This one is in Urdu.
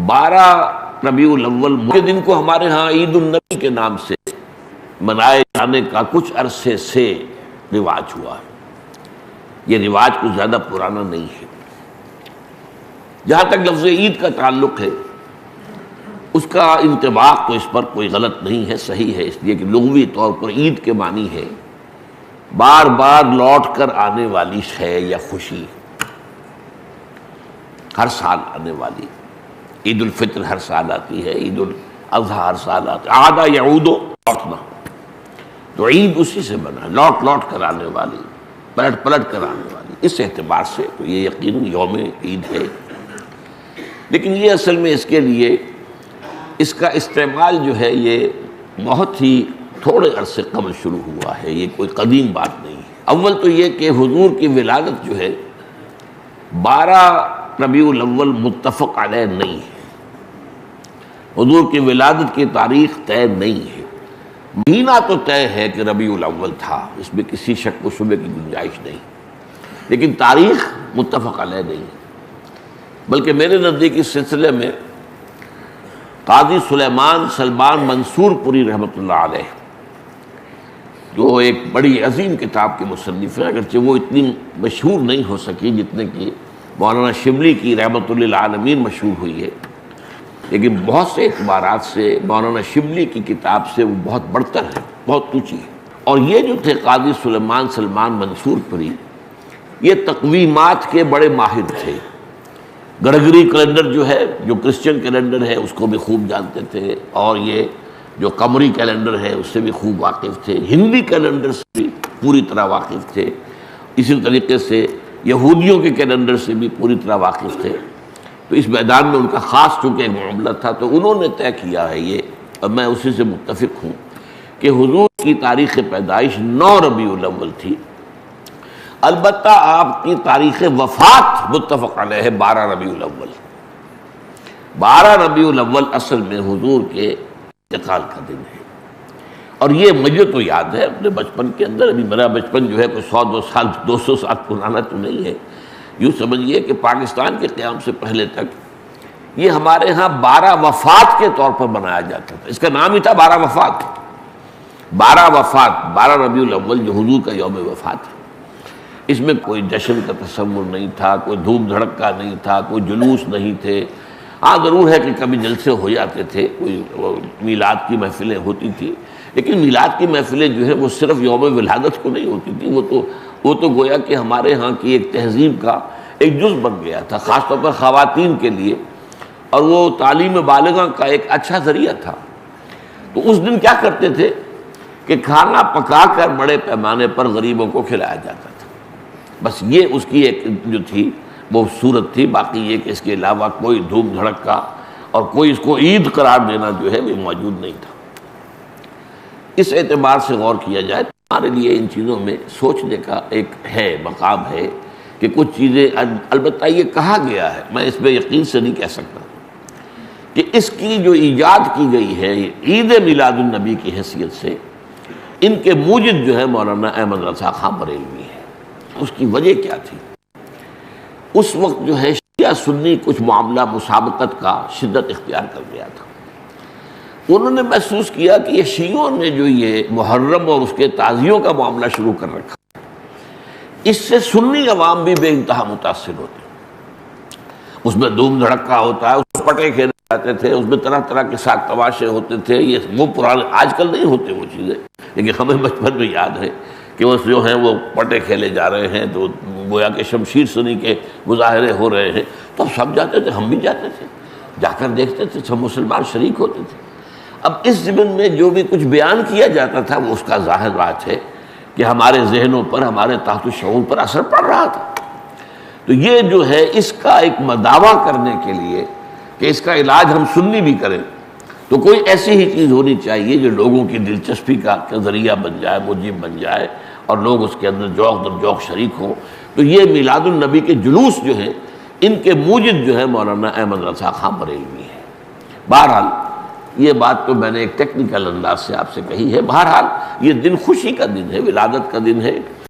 12 ربیع الاول کے دن کو ہمارے ہاں عید النبی کے نام سے منائے جانے کا کچھ عرصے سے رواج ہوا ہے۔ یہ رواج کچھ زیادہ پرانا نہیں ہے۔ جہاں تک لفظ عید کا تعلق ہے، اس کا انطباق تو اس پر کوئی غلط نہیں ہے، صحیح ہے، اس لیے کہ لغوی طور پر عید کے معنی ہے بار بار لوٹ کر آنے والی شے یا خوشی، ہر سال آنے والی۔ عید الفطر ہر سال آتی ہے، عید الاضحیٰ ہر سال آتی ہے، عاد یعود، لوٹنا، تو عید اسی سے بنا، لوٹ لوٹ کر آنے والی، پلٹ پلٹ کر آنے والی۔ اس اعتبار سے تو یہ یقیناً یوم عید ہے، لیکن یہ اصل میں اس کے لیے اس کا استعمال جو ہے یہ بہت ہی تھوڑے عرصے قبل شروع ہوا ہے، یہ کوئی قدیم بات نہیں ہے۔ اول تو یہ کہ حضور کی ولادت جو ہے 12 ربیع الاول متفق علیہ نہیں ہے، حضور کی ولادت کی تاریخ طے نہیں ہے۔ مہینہ تو طے ہے کہ ربیع الاول تھا، اس میں کسی شک و شبے کی گنجائش نہیں، لیکن تاریخ متفق علیہ نہیں ہے۔ بلکہ میرے نزدیک اس سلسلے میں قاضی سلیمان سلمان منصور پوری رحمۃ اللہ علیہ، جو ایک بڑی عظیم کتاب کے مصنف ہیں، اگرچہ وہ اتنی مشہور نہیں ہو سکی جتنے کہ مولانا شبلی کی رحمۃ للعالمین مشہور ہوئی ہے، لیکن بہت سے اعتبارات سے مولانا شبلی کی کتاب سے وہ بہت بڑھتر ہے، بہت اونچی ہے۔ اور یہ جو تھے قاضی سلیمان سلمان منصور پوری، یہ تقویمات کے بڑے ماہر تھے۔ گرگری کیلنڈر جو ہے، جو کرسچن کیلنڈر ہے، اس کو بھی خوب جانتے تھے، اور یہ جو قمری کیلنڈر ہے اس سے بھی خوب واقف تھے، ہندی کیلنڈر سے بھی پوری طرح واقف تھے، اسی طریقے سے یہودیوں کے کیلنڈر سے بھی پوری طرح واقف تھے۔ تو اس میدان میں ان کا خاص چونکہ ایک معاملہ تھا، تو انہوں نے طے کیا ہے یہ، اور میں اسی سے متفق ہوں، کہ حضور کی تاریخ پیدائش 9 ربیع الاول تھی۔ البتہ آپ کی تاریخ وفات متفق علیہ ہے 12 ربیع الاول۔ 12 ربیع الاول اصل میں حضور کے انتقال کا دن ہے، اور یہ مجھے تو یاد ہے اپنے بچپن کے اندر، ابھی میرا بچپن جو ہے کوئی 100 سال 200 سال پرانا تو نہیں ہے، یوں سمجھیے کہ پاکستان کے قیام سے پہلے تک یہ ہمارے ہاں 12 وفات کے طور پر منایا جاتا تھا۔ اس کا نام ہی تھا 12 وفات۔ 12 وفات، 12 ربیع الاول جو حضور کا یوم وفات ہے، اس میں کوئی جشن کا تصور نہیں تھا، کوئی دھوم دھڑکا نہیں تھا، کوئی جلوس نہیں تھے۔ ہاں ضرور ہے کہ کبھی جلسے ہو جاتے تھے، کوئی میلاد کی محفلیں ہوتی تھیں، لیکن میلاد کی محفلیں جو ہے وہ صرف یوم ولادت کو نہیں ہوتی تھی، وہ تو گویا کہ ہمارے ہاں کی ایک تہذیب کا ایک جز بن گیا تھا، خاص طور پر خواتین کے لیے، اور وہ تعلیم بالغہ کا ایک اچھا ذریعہ تھا۔ تو اس دن کیا کرتے تھے کہ کھانا پکا کر بڑے پیمانے پر غریبوں کو کھلایا جاتا تھا، بس یہ اس کی ایک جو تھی وہ صورت تھی۔ باقی یہ کہ اس کے علاوہ کوئی دھوم دھڑکا اور کوئی اس کو عید قرار دینا جو ہے وہ موجود نہیں تھا۔ اس اعتبار سے غور کیا جائے تو ہمارے لیے ان چیزوں میں سوچنے کا ایک ہے، مقام ہے کہ کچھ چیزیں، البتہ یہ کہا گیا ہے، میں اس میں یقین سے نہیں کہہ سکتا کہ اس کی جو ایجاد کی گئی ہے عید میلاد النبی کی حیثیت سے، ان کے موجد جو ہے مولانا احمد رضا خان بریلوی ہے۔ اس کی وجہ کیا تھی؟ اس وقت جو ہے شیعہ سنی کچھ معاملہ مسابقت کا شدت اختیار کر گیا تھا۔ انہوں نے محسوس کیا کہ یہ شیعوں نے جو یہ محرم اور اس کے تعزیوں کا معاملہ شروع کر رکھا، اس سے سنی عوام بھی بے انتہا متاثر ہوتے ہیں۔ اس میں دھوم دھڑکا ہوتا ہے، اس میں پٹے کھیلے جاتے تھے، اس میں طرح طرح کے ساتھ تماشے ہوتے تھے، یہ وہ پرانے، آج کل نہیں ہوتے وہ چیزیں، لیکن ہمیں بچپن میں یاد ہے کہ وہ جو ہیں وہ پٹے کھیلے جا رہے ہیں، تو گویا کہ شمشیر سنی کے مظاہرے ہو رہے ہیں، تو سب جاتے تھے، ہم بھی جاتے تھے، جا کر دیکھتے تھے، سب مسلمان شریک ہوتے تھے۔ اب اس ضمن میں جو بھی کچھ بیان کیا جاتا تھا وہ اس کا ظاہر بات ہے کہ ہمارے ذہنوں پر، ہمارے تحت الشعور پر اثر پڑ رہا تھا۔ تو یہ جو ہے اس کا ایک دعویٰ کرنے کے لیے کہ اس کا علاج ہم سنی بھی کریں، تو کوئی ایسی ہی چیز ہونی چاہیے جو لوگوں کی دلچسپی کا ذریعہ بن جائے، موجب بن جائے، اور لوگ اس کے اندر ذوق در ذوق شریک ہوں۔ تو یہ میلاد النبی کے جلوس جو ہیں، ان کے موجد جو ہے مولانا احمد رضا خان بریلوی ہے۔ بہرحال یہ بات تو میں نے ایک ٹیکنیکل انداز سے آپ سے کہی ہے۔ بہرحال یہ دن خوشی کا دن ہے، ولادت کا دن ہے،